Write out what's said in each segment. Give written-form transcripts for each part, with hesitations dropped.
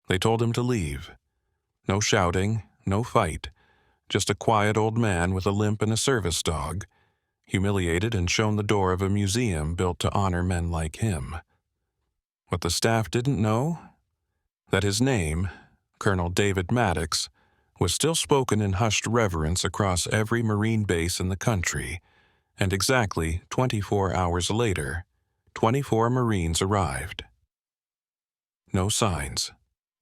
They told him to leave. No shouting, no fight, just a quiet old man with a limp and a service dog, humiliated and shown the door of a museum built to honor men like him. What the staff didn't know? That his name, Colonel David Maddox, was still spoken in hushed reverence across every Marine base in the country, and exactly 24 hours later, 24 Marines arrived. No signs,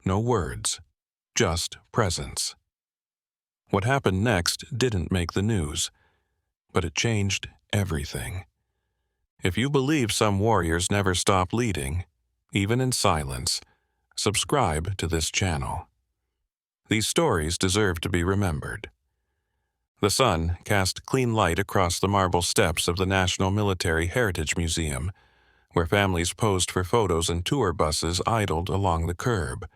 no words, just presence. What happened next didn't make the news, but it changed everything. If you believe some warriors never stop leading, even in silence, subscribe to this channel. These stories deserve to be remembered. The sun cast clean light across the marble steps of the National Military Heritage Museum, where families posed for photos and tour buses idled along the curb.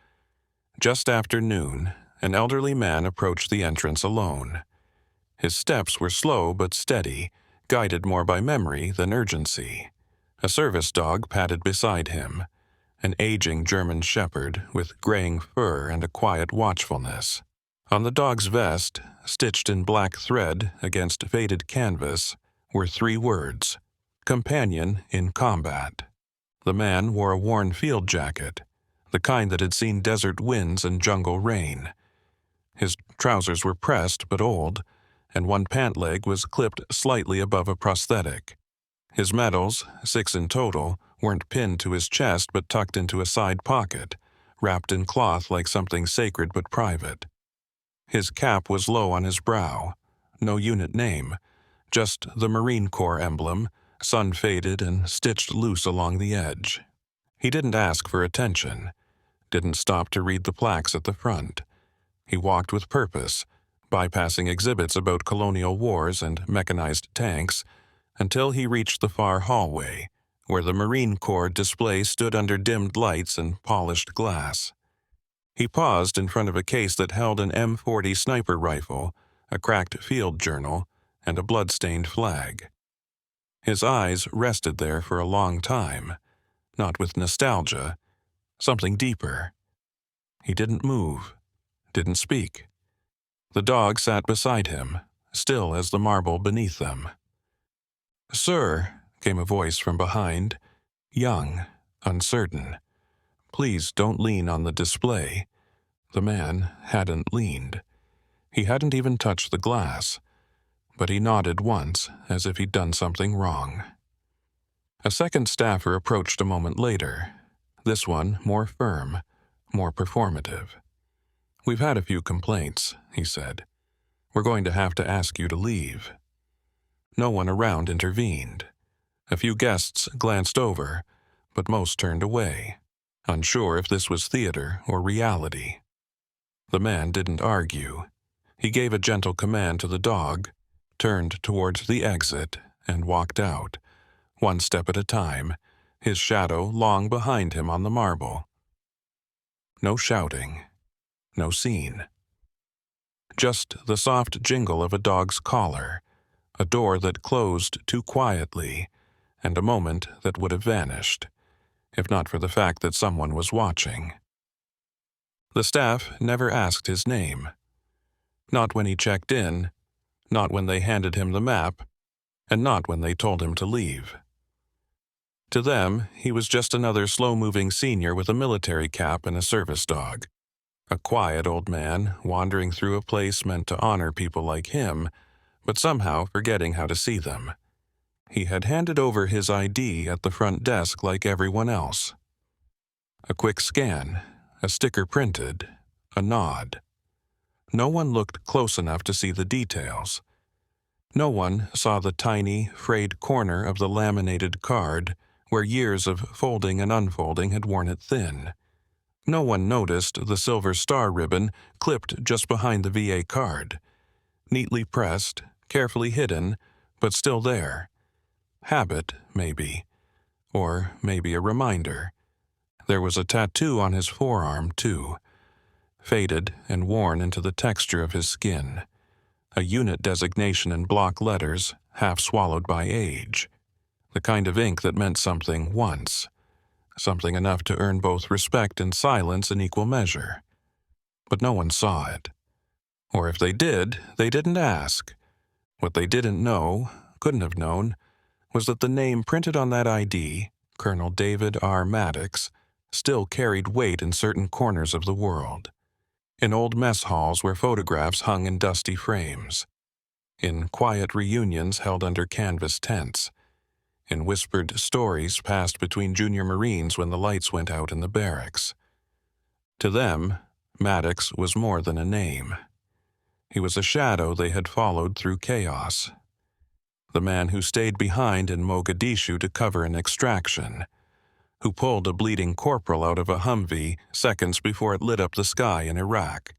Just after noon, an elderly man approached the entrance alone. His steps were slow but steady, guided more by memory than urgency. A service dog padded beside him, an aging German shepherd with graying fur and a quiet watchfulness. On the dog's vest, stitched in black thread against faded canvas, were 3 words: companion in combat. The man wore a worn field jacket, the kind that had seen desert winds and jungle rain. His trousers were pressed but old, and one pant leg was clipped slightly above a prosthetic. His medals, 6 in total, weren't pinned to his chest but tucked into a side pocket, wrapped in cloth like something sacred but private. His cap was low on his brow, no unit name, just the Marine Corps emblem, sun-faded and stitched loose along the edge. He didn't ask for attention, didn't stop to read the plaques at the front. He walked with purpose, bypassing exhibits about colonial wars and mechanized tanks, until he reached the far hallway, where the Marine Corps display stood under dimmed lights and polished glass. He paused in front of a case that held an M40 sniper rifle, a cracked field journal, and a blood-stained flag. His eyes rested there for a long time, not with nostalgia, something deeper. He didn't move, didn't speak. The dog sat beside him, still as the marble beneath them. "Sir," came a voice from behind, young, uncertain. "Please don't lean on the display." The man hadn't leaned. He hadn't even touched the glass, but he nodded once as if he'd done something wrong. A second staffer approached a moment later, this one more firm, more performative. "We've had a few complaints," he said. "We're going to have to ask you to leave." No one around intervened. A few guests glanced over, but most turned away, unsure if this was theater or reality. The man didn't argue. He gave a gentle command to the dog, turned towards the exit, and walked out, one step at a time, his shadow long behind him on the marble. No shouting, no scene. Just the soft jingle of a dog's collar, a door that closed too quietly, and a moment that would have vanished, if not for the fact that someone was watching. The staff never asked his name. Not when he checked in, not when they handed him the map, and not when they told him to leave. To them, he was just another slow-moving senior with a military cap and a service dog. A quiet old man wandering through a place meant to honor people like him, but somehow forgetting how to see them. He had handed over his ID at the front desk like everyone else. A quick scan, a sticker printed, a nod. No one looked close enough to see the details. No one saw the tiny, frayed corner of the laminated card where years of folding and unfolding had worn it thin. No one noticed the silver star ribbon clipped just behind the VA card, neatly pressed, carefully hidden, but still there. Habit, maybe. Or maybe a reminder. There was a tattoo on his forearm, too, faded and worn into the texture of his skin. A unit designation in block letters, half swallowed by age. The kind of ink that meant something once, something enough to earn both respect and silence in equal measure. But no one saw it. Or if they did, they didn't ask. What they didn't know, couldn't have known, was that the name printed on that ID, Colonel David R. Maddox, still carried weight in certain corners of the world. In old mess halls where photographs hung in dusty frames. In quiet reunions held under canvas tents. In whispered stories passed between junior Marines when the lights went out in the barracks. To them, Maddox was more than a name. He was a shadow they had followed through chaos. The man who stayed behind in Mogadishu to cover an extraction, who pulled a bleeding corporal out of a Humvee seconds before it lit up the sky in Iraq,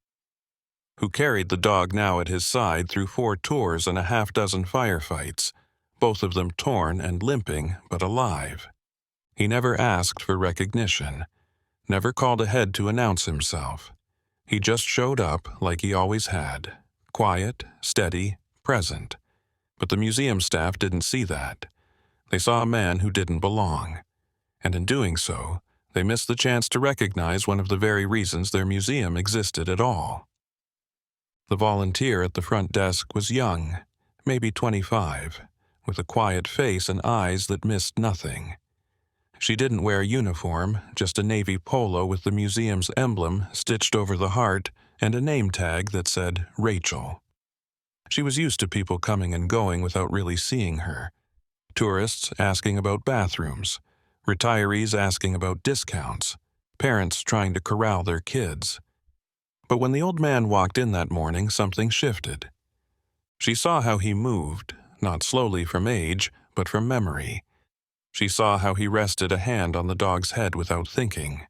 who carried the dog now at his side through 4 tours and a half-dozen firefights, both of them torn and limping but alive. He never asked for recognition, never called ahead to announce himself. He just showed up like he always had, quiet, steady, present. But the museum staff didn't see that. They saw a man who didn't belong. And in doing so, they missed the chance to recognize one of the very reasons their museum existed at all. The volunteer at the front desk was young, maybe 25, with a quiet face and eyes that missed nothing. She didn't wear a uniform, just a navy polo with the museum's emblem stitched over the heart and a name tag that said Rachel. She was used to people coming and going without really seeing her. Tourists asking about bathrooms, retirees asking about discounts, parents trying to corral their kids. But when the old man walked in that morning, something shifted. She saw how he moved, not slowly from age, but from memory. She saw how he rested a hand on the dog's head without thinking,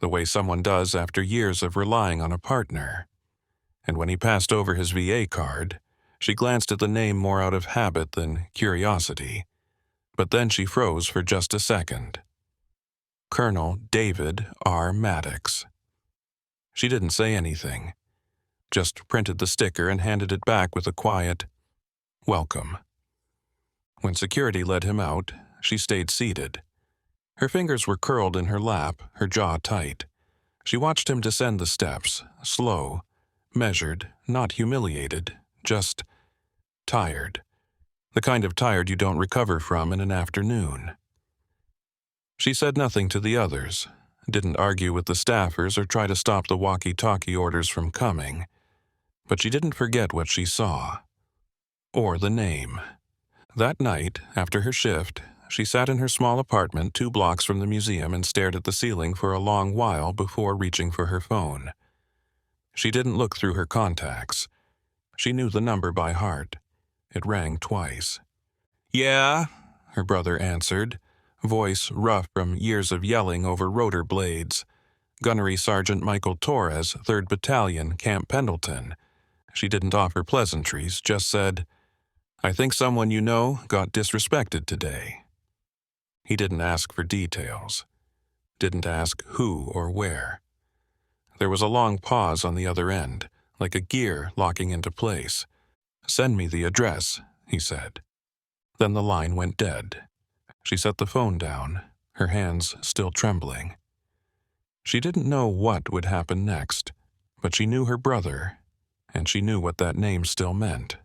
the way someone does after years of relying on a partner. And when he passed over his VA card, she glanced at the name more out of habit than curiosity. But then she froze for just a second. Colonel David R. Maddox. She didn't say anything, just printed the sticker and handed it back with a quiet, "Welcome." When security led him out, she stayed seated. Her fingers were curled in her lap, her jaw tight. She watched him descend the steps, slow, measured, not humiliated, just tired. The kind of tired you don't recover from in an afternoon. She said nothing to the others, didn't argue with the staffers or try to stop the walkie-talkie orders from coming. But she didn't forget what she saw. Or the name. That night, after her shift, she sat in her small apartment 2 blocks from the museum and stared at the ceiling for a long while before reaching for her phone. She didn't look through her contacts. She knew the number by heart. It rang twice. "Yeah," her brother answered, voice rough from years of yelling over rotor blades. Gunnery Sergeant Michael Torres, 3rd Battalion, Camp Pendleton. She didn't offer pleasantries, just said, "I think someone you know got disrespected today." He didn't ask for details. Didn't ask who or where. There was a long pause on the other end, like a gear locking into place. "Send me the address," he said. Then the line went dead. She set the phone down, her hands still trembling. She didn't know what would happen next, but she knew her brother, and she knew what that name still meant.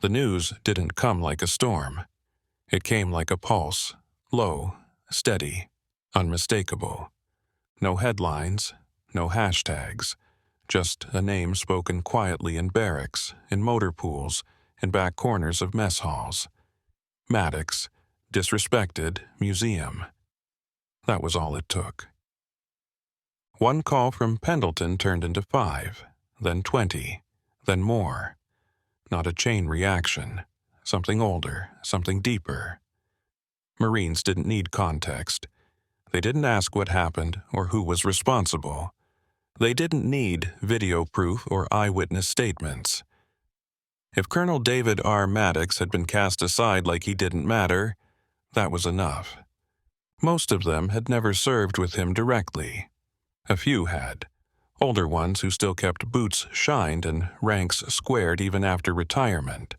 The news didn't come like a storm. It came like a pulse, low, steady, unmistakable. No headlines, no hashtags, just a name spoken quietly in barracks, in motor pools, in back corners of mess halls. Maddox, disrespected, museum. That was all it took. 1 call from Pendleton turned into 5, then 20, then more. Not a chain reaction. Something older, something deeper. Marines didn't need context. They didn't ask what happened or who was responsible. They didn't need video proof or eyewitness statements. If Colonel David R. Maddox had been cast aside like he didn't matter, that was enough. Most of them had never served with him directly. A few had. Older ones who still kept boots shined and ranks squared even after retirement.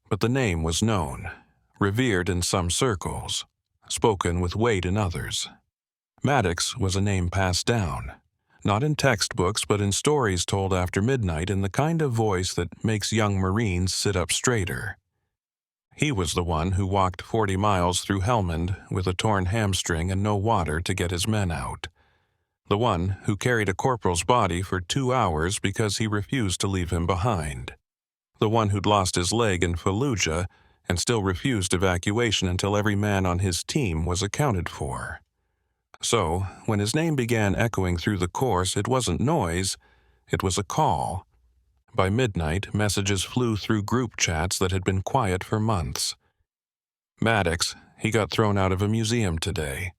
But the name was known, revered in some circles, spoken with weight in others. Maddox was a name passed down, not in textbooks but in stories told after midnight in the kind of voice that makes young Marines sit up straighter. He was the one who walked 40 miles through Helmand with a torn hamstring and no water to get his men out. The one who carried a corporal's body for 2 hours because he refused to leave him behind. The one who'd lost his leg in Fallujah and still refused evacuation until every man on his team was accounted for. So, when his name began echoing through the course, it wasn't noise, it was a call. By midnight, messages flew through group chats that had been quiet for months. Maddox, he got thrown out of a museum today.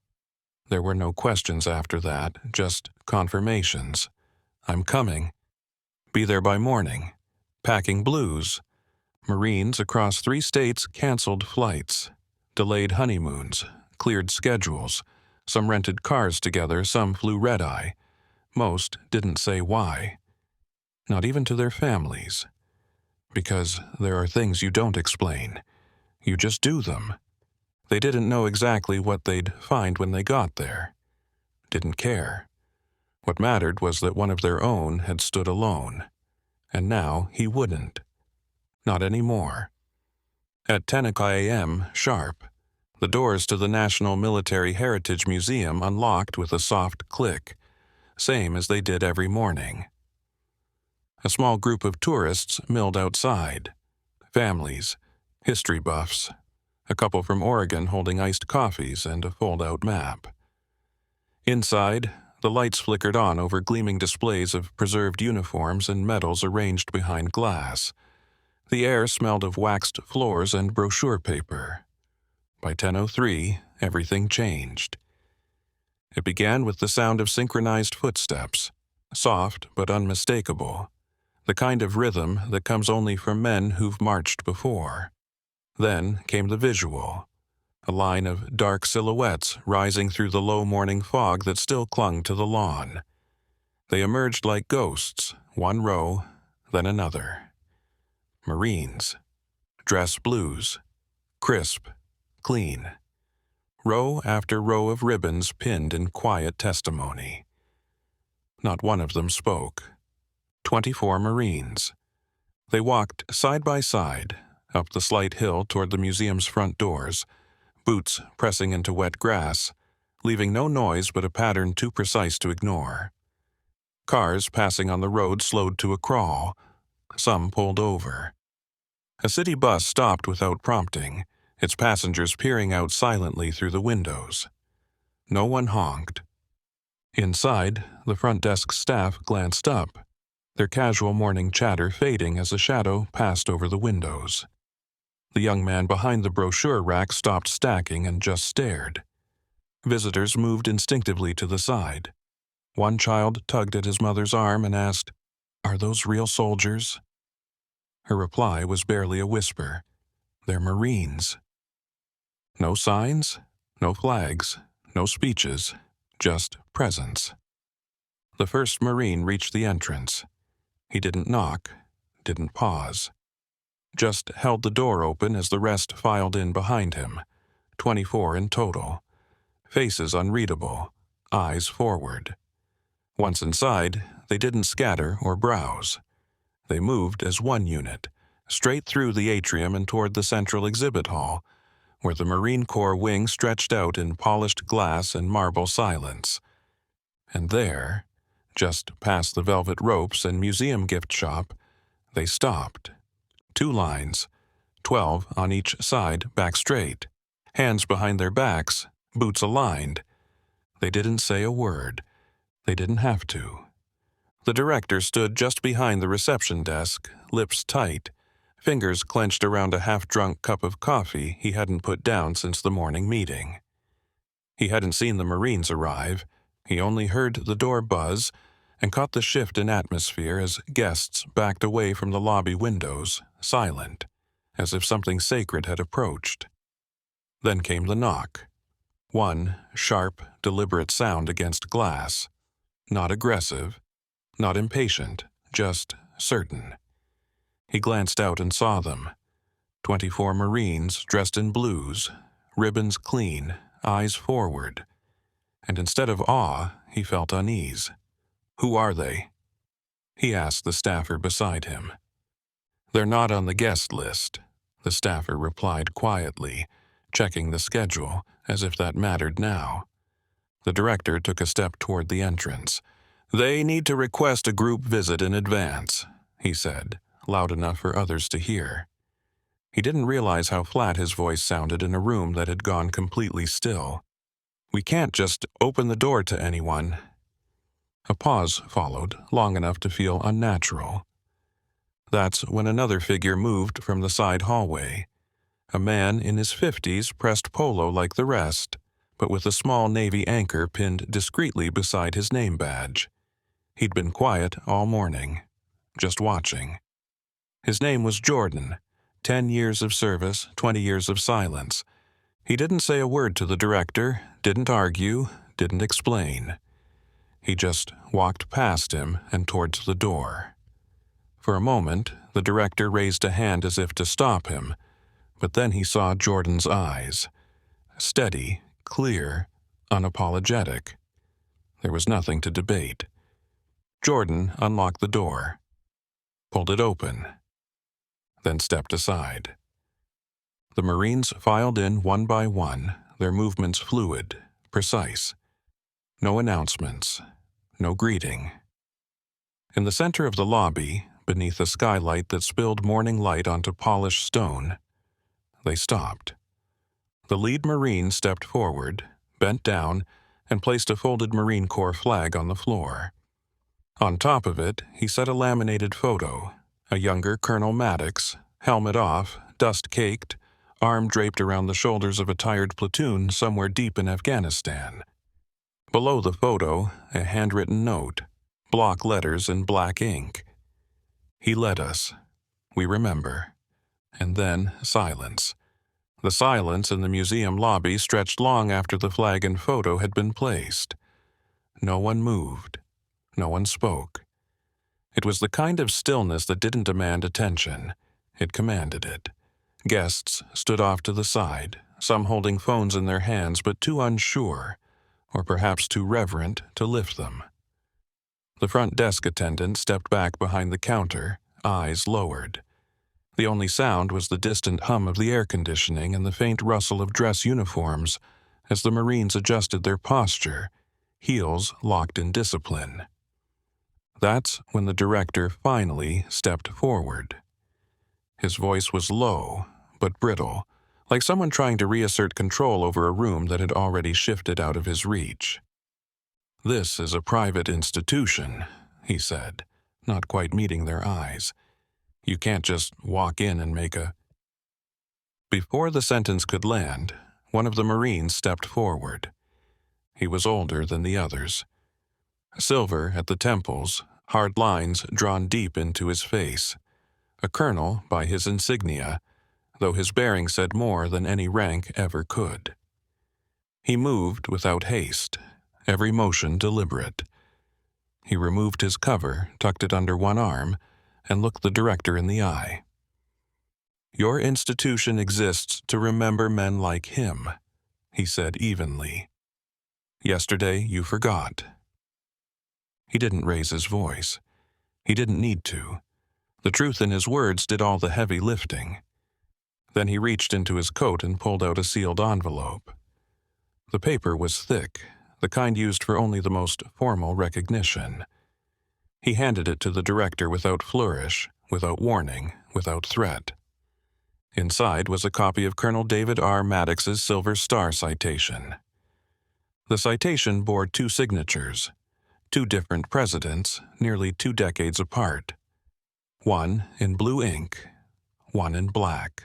There were no questions after that, just confirmations. I'm coming. Be there by morning. Packing blues. Marines across 3 states canceled flights, delayed honeymoons, cleared schedules. Some rented cars together, some flew red-eye. Most didn't say why. Not even to their families. Because there are things you don't explain. You just do them. They didn't know exactly what they'd find when they got there. Didn't care. What mattered was that one of their own had stood alone. And now he wouldn't. Not anymore. At 10 a.m. sharp, the doors to the National Military Heritage Museum unlocked with a soft click, same as they did every morning. A small group of tourists milled outside. Families, history buffs, a couple from Oregon holding iced coffees and a fold-out map. Inside, the lights flickered on over gleaming displays of preserved uniforms and medals arranged behind glass. The air smelled of waxed floors and brochure paper. By 10:03, everything changed. It began with the sound of synchronized footsteps, soft but unmistakable, the kind of rhythm that comes only from men who've marched before. Then came the visual, a line of dark silhouettes rising through the low morning fog that still clung to the lawn. They emerged like ghosts, one row, then another. Marines. Dress blues. Crisp. Clean. Row after row of ribbons pinned in quiet testimony. Not one of them spoke. 24 Marines. They walked side by side, up the slight hill toward the museum's front doors, boots pressing into wet grass, leaving no noise but a pattern too precise to ignore. Cars passing on the road slowed to a crawl. Some pulled over. A city bus stopped without prompting, its passengers peering out silently through the windows. No one honked. Inside, the front desk staff glanced up, their casual morning chatter fading as a shadow passed over the windows. The young man behind the brochure rack stopped stacking and just stared. Visitors moved instinctively to the side. One child tugged at his mother's arm and asked, "Are those real soldiers?" Her reply was barely a whisper. "They're Marines." No signs, no flags, no speeches, just presence. The first Marine reached the entrance. He didn't knock, didn't pause. Just held the door open as the rest filed in behind him, 24 in total. Faces unreadable, eyes forward. Once inside, they didn't scatter or browse. They moved as one unit, straight through the atrium and toward the central exhibit hall, where the Marine Corps wing stretched out in polished glass and marble silence. And there, just past the velvet ropes and museum gift shop, they stopped. 2 lines, 12 on each side, back straight, hands behind their backs, boots aligned. They didn't say a word. They didn't have to. The director stood just behind the reception desk, lips tight, fingers clenched around a half-drunk cup of coffee he hadn't put down since the morning meeting. He hadn't seen the Marines arrive. He only heard the door buzz and caught the shift in atmosphere as guests backed away from the lobby windows, silent, as if something sacred had approached. Then came the knock. One sharp, deliberate sound against glass. Not aggressive, not impatient, just certain. He glanced out and saw them. 24 Marines dressed in blues, ribbons clean, eyes forward, and instead of awe, he felt unease. "Who are they?" he asked the staffer beside him. "They're not on the guest list," the staffer replied quietly, checking the schedule as if that mattered now. The director took a step toward the entrance. "They need to request a group visit in advance," he said, loud enough for others to hear. He didn't realize how flat his voice sounded in a room that had gone completely still. "We can't just open the door to anyone." A pause followed, long enough to feel unnatural. That's when another figure moved from the side hallway. A man in his 50s, pressed polo like the rest, but with a small navy anchor pinned discreetly beside his name badge. He'd been quiet all morning, just watching. His name was Jordan. 10 years of service, 20 years of silence. He didn't say a word to the director, didn't argue, didn't explain. He just walked past him and towards the door. For a moment, the director raised a hand as if to stop him, but then he saw Jordan's eyes. Steady, clear, unapologetic. There was nothing to debate. Jordan unlocked the door, pulled it open, then stepped aside. The Marines filed in one by one, their movements fluid, precise. No announcements, no greeting. In the center of the lobby, beneath a skylight that spilled morning light onto polished stone, they stopped. The lead Marine stepped forward, bent down, and placed a folded Marine Corps flag on the floor. On top of it, he set a laminated photo, a younger Colonel Maddox, helmet off, dust-caked, arm draped around the shoulders of a tired platoon somewhere deep in Afghanistan. Below the photo, a handwritten note, block letters in black ink. "He led us. We remember." And then silence. The silence in the museum lobby stretched long after the flag and photo had been placed. No one moved. No one spoke. It was the kind of stillness that didn't demand attention. It commanded it. Guests stood off to the side, some holding phones in their hands but too unsure, or perhaps too reverent, to lift them. The front desk attendant stepped back behind the counter, eyes lowered. The only sound was the distant hum of the air conditioning and the faint rustle of dress uniforms as the Marines adjusted their posture, heels locked in discipline. That's when the director finally stepped forward. His voice was low, but brittle, like someone trying to reassert control over a room that had already shifted out of his reach. "This is a private institution," he said, not quite meeting their eyes. "You can't just walk in and make a—" Before the sentence could land, one of the Marines stepped forward. He was older than the others. Silver at the temples, hard lines drawn deep into his face. A colonel by his insignia, though his bearing said more than any rank ever could. He moved without haste, every motion deliberate. He removed his cover, tucked it under one arm, and looked the director in the eye. "Your institution exists to remember men like him," he said evenly. "Yesterday you forgot." He didn't raise his voice. He didn't need to. The truth in his words did all the heavy lifting. Then he reached into his coat and pulled out a sealed envelope. The paper was thick, the kind used for only the most formal recognition. He handed it to the director without flourish, without warning, without threat. Inside was a copy of Colonel David R. Maddox's Silver Star citation. The citation bore 2 signatures, 2 different presidents, nearly 2 decades apart. One in blue ink, one in black.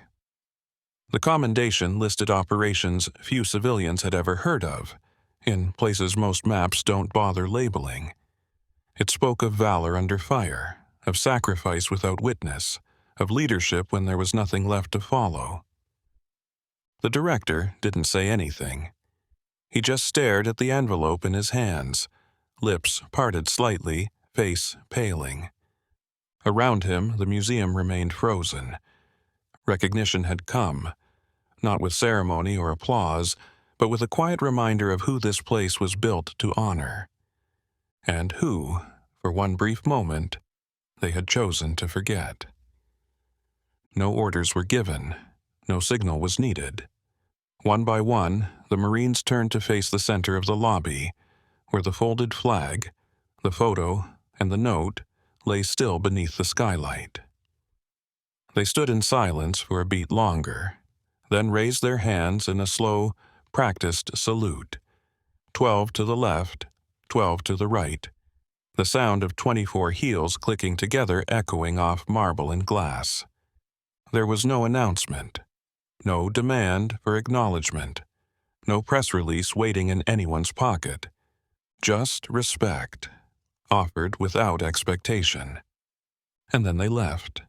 The commendation listed operations few civilians had ever heard of, in places most maps don't bother labeling. It spoke of valor under fire, of sacrifice without witness, of leadership when there was nothing left to follow. The director didn't say anything. He just stared at the envelope in his hands, lips parted slightly, face paling. Around him, the museum remained frozen. Recognition had come, not with ceremony or applause, but with a quiet reminder of who this place was built to honor, and who, for one brief moment, they had chosen to forget. No orders were given, no signal was needed. One by one, the Marines turned to face the center of the lobby, where the folded flag, the photo, and the note lay still beneath the skylight. They stood in silence for a beat longer, then raised their hands in a slow, practiced salute. 12 to the left, 12 to the right, the sound of 24 heels clicking together echoing off marble and glass. There was no announcement, no demand for acknowledgement, no press release waiting in anyone's pocket. Just respect, offered without expectation. And then they left.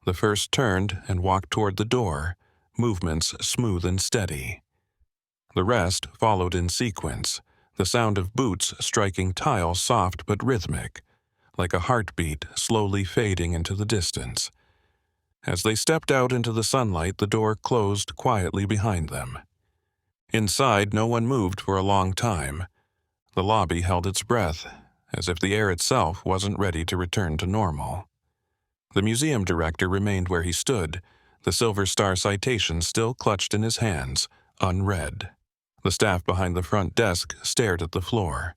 The first turned and walked toward the door, movements smooth and steady. The rest followed in sequence, the sound of boots striking tile soft but rhythmic, like a heartbeat slowly fading into the distance. As they stepped out into the sunlight, the door closed quietly behind them. Inside, no one moved for a long time. The lobby held its breath, as if the air itself wasn't ready to return to normal. The museum director remained where he stood, the Silver Star citation still clutched in his hands, unread. The staff behind the front desk stared at the floor.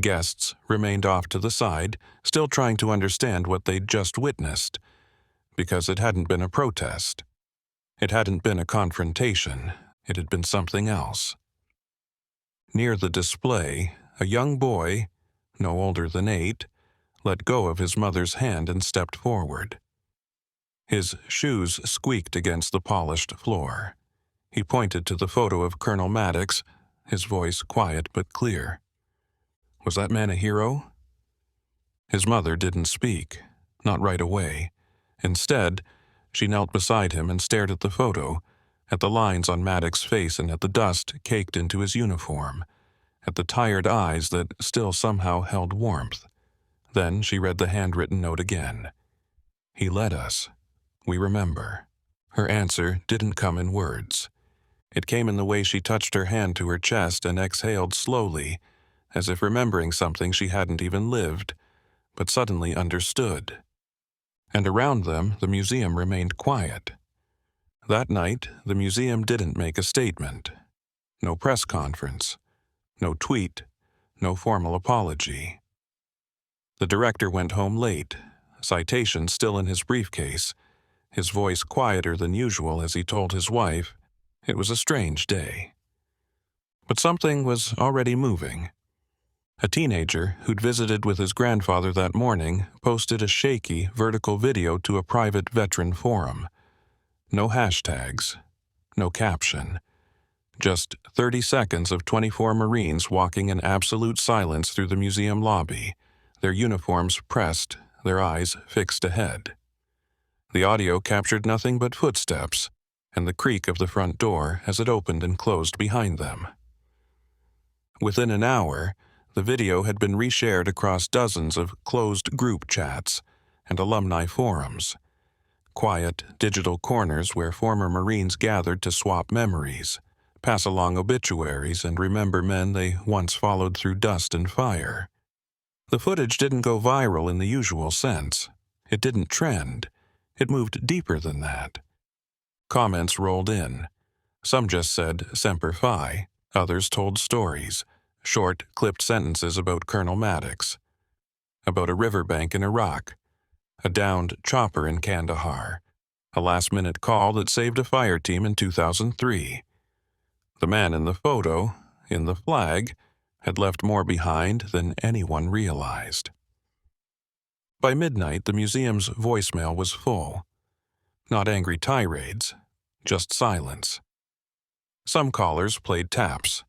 Guests remained off to the side, still trying to understand what they'd just witnessed, because it hadn't been a protest. It hadn't been a confrontation. It had been something else. Near the display, a young boy, no older than 8, let go of his mother's hand and stepped forward. His shoes squeaked against the polished floor. He pointed to the photo of Colonel Maddox, his voice quiet but clear. Was that man a hero? His mother didn't speak, not right away. Instead, she knelt beside him and stared at the photo, at the lines on Maddox's face and at the dust caked into his uniform, at the tired eyes that still somehow held warmth. Then she read the handwritten note again. He led us. We remember. Her answer didn't come in words. It came in the way she touched her hand to her chest and exhaled slowly, as if remembering something she hadn't even lived, but suddenly understood. And around them, the museum remained quiet. That night, the museum didn't make a statement. No press conference. No tweet. No formal apology. The director went home late, citation still in his briefcase, his voice quieter than usual as he told his wife it was a strange day. But something was already moving. A teenager who'd visited with his grandfather that morning posted a shaky, vertical video to a private veteran forum. No hashtags, no caption. Just 30 seconds of 24 Marines walking in absolute silence through the museum lobby, their uniforms pressed, their eyes fixed ahead. The audio captured nothing but footsteps and the creak of the front door as it opened and closed behind them. Within an hour, the video had been reshared across dozens of closed group chats and alumni forums, quiet digital corners where former Marines gathered to swap memories, pass along obituaries, and remember men they once followed through dust and fire. The footage didn't go viral in the usual sense. It didn't trend. It moved deeper than that. Comments rolled in. Some just said Semper Fi. Others told stories, short, clipped sentences about Colonel Maddox, about a riverbank in Iraq, a downed chopper in Kandahar, a last-minute call that saved a fire team in 2003. The man in the photo, in the flag, had left more behind than anyone realized. By midnight, the museum's voicemail was full. Not angry tirades, just silence. Some callers played taps.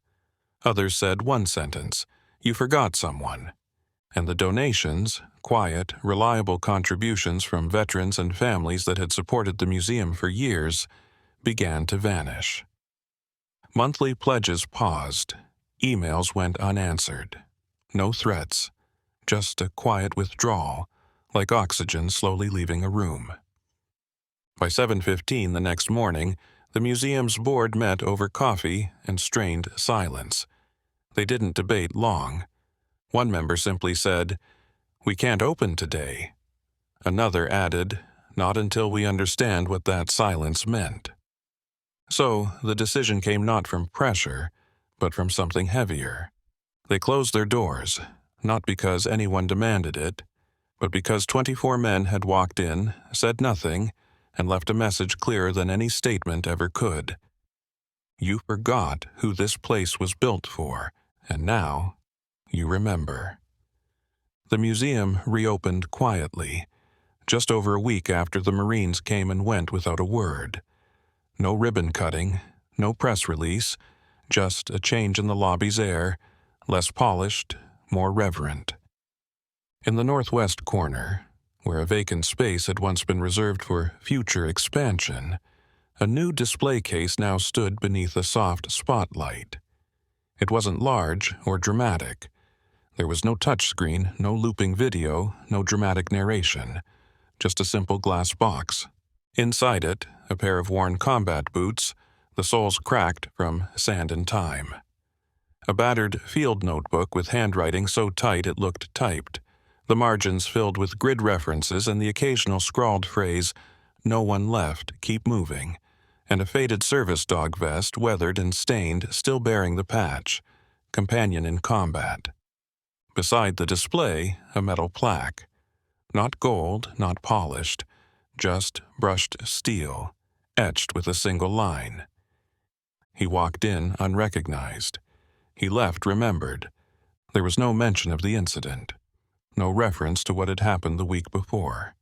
Others said one sentence, "You forgot someone." And the donations, quiet, reliable contributions from veterans and families that had supported the museum for years, began to vanish. Monthly pledges paused. Emails went unanswered. No threats, just a quiet withdrawal, like oxygen slowly leaving a room. By 7:15 the next morning, The museum's board met over coffee and strained silence. They didn't debate long. One member simply said, "We can't open today." Another added, "Not until we understand what that silence meant." So the decision came not from pressure, but from something heavier. They closed their doors, not because anyone demanded it, but because 24 men had walked in, said nothing, and left a message clearer than any statement ever could. You forgot who this place was built for, and now you remember. The museum reopened quietly, just over a week after the Marines came and went without a word. No ribbon cutting, no press release, just a change in the lobby's air, less polished, more reverent. In the northwest corner, where a vacant space had once been reserved for future expansion, a new display case now stood beneath a soft spotlight. It wasn't large or dramatic. There was no touchscreen, no looping video, no dramatic narration, just a simple glass box. Inside it, a pair of worn combat boots, the soles cracked from sand and time. A battered field notebook with handwriting so tight it looked typed, the margins filled with grid references and the occasional scrawled phrase, "No one left, keep moving," and a faded service dog vest, weathered and stained, still bearing the patch, "Companion in Combat." Beside the display, a metal plaque. Not gold, not polished, just brushed steel, etched with a single line. He walked in unrecognized. He left remembered. There was no mention of the incident, no reference to what had happened the week before,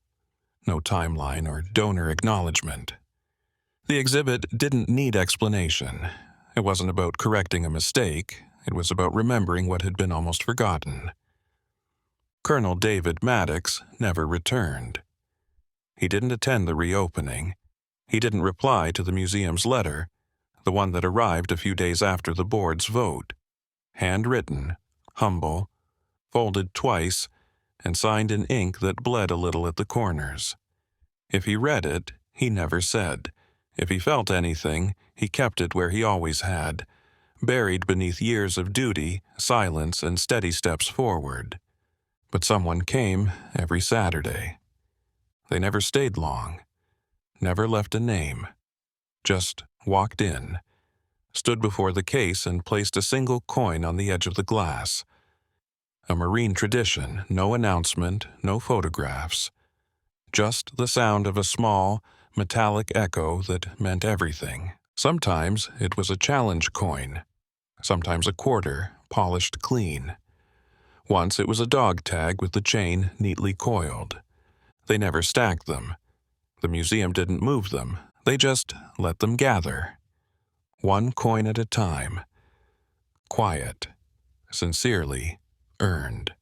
no timeline or donor acknowledgement. The exhibit didn't need explanation. It wasn't about correcting a mistake. It was about remembering what had been almost forgotten. Colonel David Maddox never returned. He didn't attend the reopening. He didn't reply to the museum's letter, the one that arrived a few days after the board's vote. Handwritten, humble, folded twice, and signed in ink that bled a little at the corners. If he read it, he never said. If he felt anything, he kept it where he always had, buried beneath years of duty, silence, and steady steps forward. But someone came every Saturday. They never stayed long, never left a name, just walked in, stood before the case and placed a single coin on the edge of the glass. A Marine tradition, no announcement, no photographs. Just the sound of a small, metallic echo that meant everything. Sometimes it was a challenge coin, sometimes a quarter, polished clean. Once it was a dog tag with the chain neatly coiled. They never stacked them. The museum didn't move them. They just let them gather. One coin at a time. Quiet, sincerely earned.